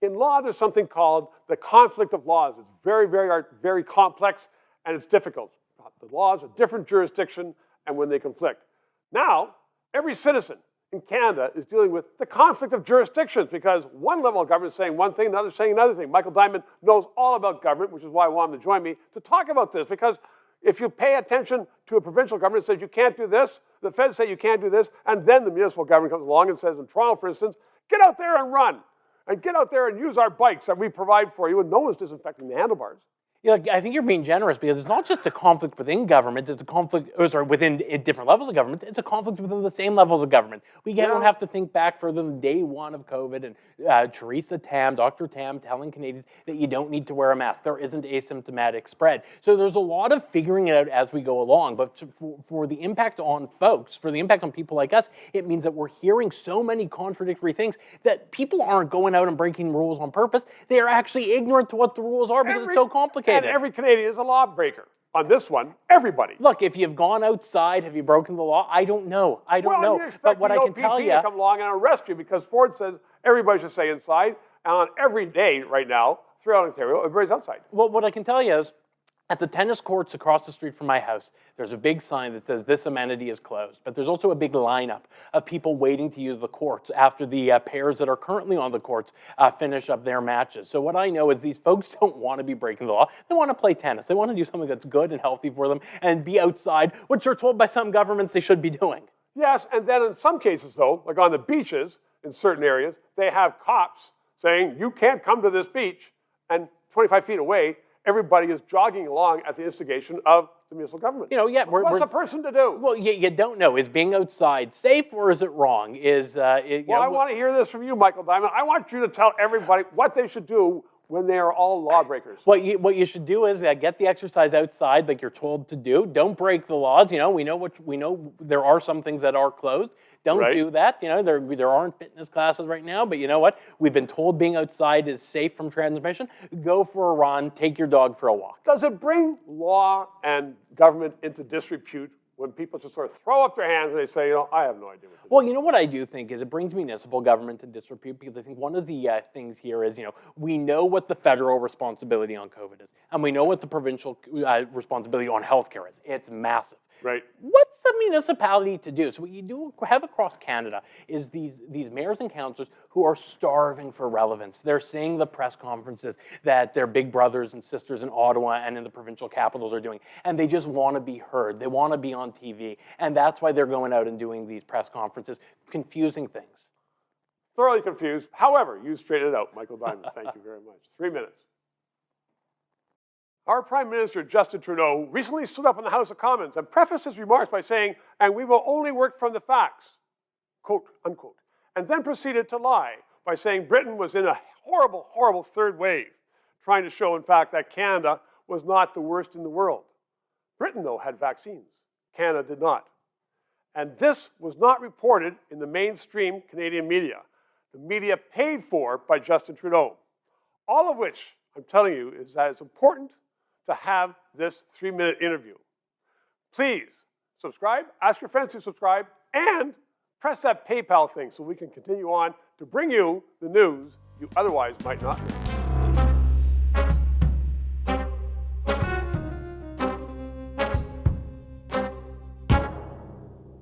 In law, there's something called the conflict of laws. It's very complex, and it's difficult. The laws of different jurisdiction and when they conflict. Now, every citizen in Canada is dealing with the conflict of jurisdictions because one level of government is saying one thing, another is saying another thing. Michael Diamond knows all about government, which is why I want him to join me to talk about this, because if you pay attention to a provincial government that says you can't do this, the feds say you can't do this, and then the municipal government comes along and says, in Toronto, for instance, get out there and run, and get out there and use our bikes that we provide for you, and no one's disinfecting the handlebars. Yeah, I think you're being generous because it's not just a conflict within government, it's a conflict, within different levels of government, it's a conflict within the same levels of government. We don't have to think back further than day one of COVID and Theresa Tam, Dr. Tam telling Canadians that you don't need to wear a mask. There isn't asymptomatic spread. So there's a lot of figuring it out as we go along, but for the impact on folks, for the impact on people like us, it means that we're hearing so many contradictory things that people aren't going out and breaking rules on purpose. They are actually ignorant to what the rules are because it's so complicated. And every Canadian is a lawbreaker. On this one, everybody. Look, if you've gone outside, have you broken the law? I don't know. I don't know. You expect but what I can tell you to come along and arrest you because Ford says everybody should stay inside. And on every day right now, throughout Ontario, everybody's outside. Well, what I can tell you is, at the tennis courts across the street from my house, there's a big sign that says this amenity is closed. But there's also a big lineup of people waiting to use the courts after the pairs that are currently on the courts finish up their matches. So what I know is these folks don't want to be breaking the law. They want to play tennis. They want to do something that's good and healthy for them and be outside, which they're told by some governments they should be doing. Yes, and then in some cases, though, like on the beaches in certain areas, they have cops saying, you can't come to this beach, and 25 feet away, everybody is jogging along at the instigation of the municipal government. What's a person to do? Well, you don't know. Is being outside safe or is it wrong? I want to hear this from you, Michael Diamond. I want you to tell everybody what they should do when they are all lawbreakers. What you should do is get the exercise outside like you're told to do. Don't break the laws. We know there are some things that are closed. Don't do that. There aren't fitness classes right now, but you know what? We've been told being outside is safe from transmission. Go for a run. Take your dog for a walk. Does it bring law and government into disrepute when people just sort of throw up their hands and they say, I have no idea what to do? Well, you know what I do think is it brings municipal government to disrepute because I think one of the things here is, we know what the federal responsibility on COVID is, and we know what the provincial responsibility on healthcare is. It's massive. Right. What's a municipality to do? So what you do have across Canada is these mayors and councillors who are starving for relevance. They're seeing the press conferences that their big brothers and sisters in Ottawa and in the provincial capitals are doing, and they just want to be heard. They want to be on TV, and that's why they're going out and doing these press conferences, confusing things. Thoroughly confused. However, you straightened it out, Michael Diamond. Thank you very much. 3 minutes. Our Prime Minister, Justin Trudeau, recently stood up in the House of Commons and prefaced his remarks by saying, and we will only work from the facts, quote, unquote, and then proceeded to lie by saying Britain was in a horrible, horrible third wave, trying to show, in fact, that Canada was not the worst in the world. Britain, though, had vaccines. Canada did not. And this was not reported in the mainstream Canadian media, the media paid for by Justin Trudeau. All of which, I'm telling you, is that it's important to have this 3-minute interview. Please subscribe, ask your friends to subscribe, and press that PayPal thing so we can continue on to bring you the news you otherwise might not know.